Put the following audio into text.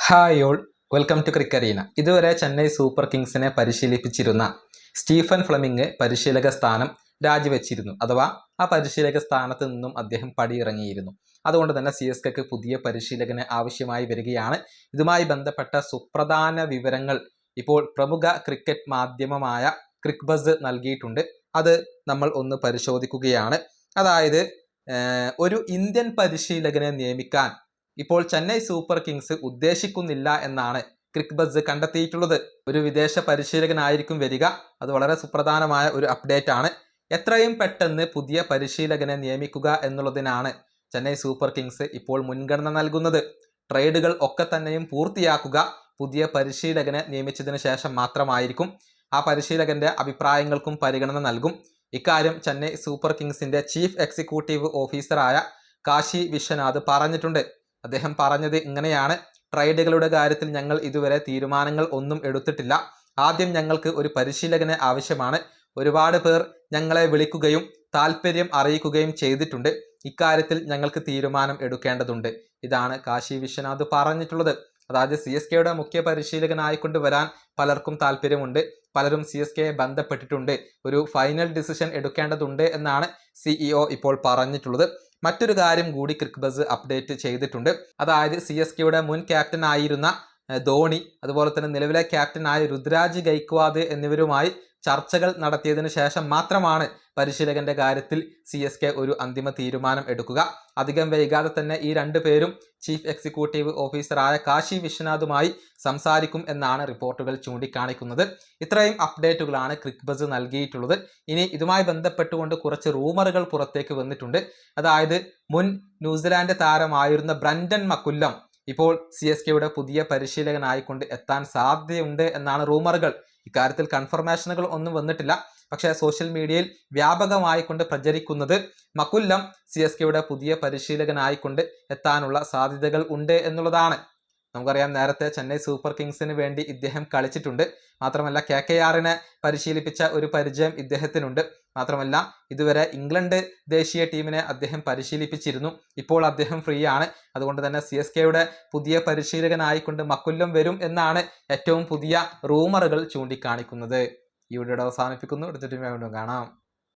Hi all, welcome to Crickareena. ഇതുവരെ Chennai super കിങ്സിനെ പരിശീലിപ്പിച്ചിരുന്ന Stephen Fleming പരിശീലക സ്ഥാനം രാജിവെച്ചിരുന്നു. അഥവാ ആ പരിശീലക സ്ഥാനത്ത് നിന്നും അദ്ദേഹം പടിയിറങ്ങിയിരുന്നു. അതുകൊണ്ട് തന്നെ CSKക്ക് പുതിയ പരിശീലകനെ ആവശ്യമായി വരികയാണ്. ഇതുമായി ബന്ധപ്പെട്ട സുപ്രധാന വിവരങ്ങൾ ഇപ്പോൾ പ്രമുഖ ക്രിക്കറ്റ് മാധ്യമമായ ക്രിക്ബസ് നൽകിയിട്ടുണ്ട്. അത് നമ്മൾ ഒന്ന് പരിശോധിക്കുകയാണ്. അതായത് ഒരു ഇന്ത്യൻ പരിശീലകനെ നിയമിക്കാൻ ഇപ്പോൾ ചെന്നൈ സൂപ്പർ കിങ്സ് ഉദ്ദേശിക്കുന്നില്ല എന്നാണ് ക്രിക്ബസ് കണ്ടെത്തിയിട്ടുള്ളത്. ഒരു വിദേശ പരിശീലകനായിരിക്കും വരിക. അത് വളരെ സുപ്രധാനമായ ഒരു അപ്ഡേറ്റ് ആണ്. എത്രയും പെട്ടെന്ന് പുതിയ പരിശീലകനെ നിയമിക്കുക എന്നുള്ളതിനാണ് ചെന്നൈ സൂപ്പർ കിങ്സ് ഇപ്പോൾ മുൻഗണന നൽകുന്നത്. ട്രേഡുകൾ ഒക്കെ തന്നെയും പൂർത്തിയാക്കുക പുതിയ പരിശീലകനെ നിയമിച്ചതിന് ശേഷം മാത്രമായിരിക്കും. ആ പരിശീലകന്റെ അഭിപ്രായങ്ങൾക്കും പരിഗണന നൽകും. ഇക്കാര്യം ചെന്നൈ സൂപ്പർ കിങ്സിന്റെ ചീഫ് എക്സിക്യൂട്ടീവ് ഓഫീസറായ കാശി വിശ്വനാഥ് പറഞ്ഞിട്ടുണ്ട്. അദ്ദേഹം പറഞ്ഞത് ഇങ്ങനെയാണ്: ട്രേഡുകളുടെ കാര്യത്തിൽ ഞങ്ങൾ ഇതുവരെ തീരുമാനങ്ങൾ ഒന്നും എടുത്തിട്ടില്ല. ആദ്യം ഞങ്ങൾക്ക് ഒരു പരിശീലകനെ ആവശ്യമാണ്. ഒരുപാട് പേർ ഞങ്ങളെ വിളിക്കുകയും താല്പര്യം അറിയിക്കുകയും ചെയ്തിട്ടുണ്ട്. ഇക്കാര്യത്തിൽ ഞങ്ങൾക്ക് തീരുമാനം എടുക്കേണ്ടതുണ്ട്. ഇതാണ് കാശി വിശ്വനാഥ് പറഞ്ഞിട്ടുള്ളത്. അതായത് CSKയുടെ മുഖ്യ പരിശീലകനായിക്കൊണ്ട് വരാൻ പലർക്കും താല്പര്യമുണ്ട്. പലരും CSKയെ ബന്ധപ്പെട്ടിട്ടുണ്ട്. ഒരു ഫൈനൽ ഡിസിഷൻ എടുക്കേണ്ടതുണ്ട് എന്നാണ് CEO ഇപ്പോൾ പറഞ്ഞിട്ടുള്ളത്. മറ്റൊരു കാര്യം കൂടി ക്രിക്ബസ് അപ്ഡേറ്റ് ചെയ്തിട്ടുണ്ട്. അതായത് CSKയുടെ മുൻ ക്യാപ്റ്റൻ ആയിരുന്ന ധോണി, അതുപോലെ തന്നെ നിലവിലെ ക്യാപ്റ്റനായ രുദ്രാജ് ഗൈക്വാദ് എന്നിവരുമായി ചർച്ചകൾ നടത്തിയതിനു ശേഷം മാത്രമാണ് പരിശീലകന്റെ കാര്യത്തിൽ CSK ഒരു അന്തിമ തീരുമാനം എടുക്കുക. അധികം വൈകാതെ തന്നെ ഈ രണ്ടു പേരും ചീഫ് എക്സിക്യൂട്ടീവ് ഓഫീസറായ കാശി വിശ്വനാഥുമായി സംസാരിക്കും എന്നാണ് റിപ്പോർട്ടുകൾ ചൂണ്ടിക്കാണിക്കുന്നത്. ഇത്രയും അപ്ഡേറ്റുകളാണ് ക്രിക്ബസ് നൽകിയിട്ടുള്ളത്. ഇനി ഇതുമായി ബന്ധപ്പെട്ടുകൊണ്ട് കുറച്ച് റൂമറുകൾ പുറത്തേക്ക് വന്നിട്ടുണ്ട്. അതായത് മുൻ ന്യൂസിലാൻഡ് താരമായിരുന്ന ബ്രണ്ടൻ മക്കുല്ലം ഇപ്പോൾ CSKയുടെ പുതിയ പരിശീലകനായിക്കൊണ്ട് എത്താൻ സാധ്യതയുണ്ട് എന്നാണ് റൂമറുകൾ. ഇക്കാര്യത്തിൽ കൺഫർമേഷനുകൾ ഒന്നും വന്നിട്ടില്ല. പക്ഷേ സോഷ്യൽ മീഡിയയിൽ വ്യാപകമായിക്കൊണ്ട് പ്രചരിക്കുന്നത് മക്കുല്ലം CSKയുടെ പുതിയ പരിശീലകനായിക്കൊണ്ട് എത്താനുള്ള സാധ്യതകൾ ഉണ്ട് എന്നുള്ളതാണ്. നമുക്കറിയാം, നേരത്തെ ചെന്നൈ സൂപ്പർ കിങ്സിന് വേണ്ടി ഇദ്ദേഹം കളിച്ചിട്ടുണ്ട്. മാത്രമല്ല KKRനെ പരിശീലിപ്പിച്ച ഒരു പരിചയം ഇദ്ദേഹത്തിനുണ്ട്. മാത്രമല്ല ഇതുവരെ ഇംഗ്ലണ്ട് ദേശീയ ടീമിനെ അദ്ദേഹം പരിശീലിപ്പിച്ചിരുന്നു. ഇപ്പോൾ അദ്ദേഹം ഫ്രീ ആണ്. അതുകൊണ്ട് തന്നെ CSKയുടെ പുതിയ പരിശീലകനായിക്കൊണ്ട് മക്കുല്ലം വരും എന്നാണ് ഏറ്റവും പുതിയ റൂമറുകൾ ചൂണ്ടിക്കാണിക്കുന്നത്. ഈ വീഡിയോ അവസാനിപ്പിക്കുന്നു. അടുത്ത ടീം കാണാം.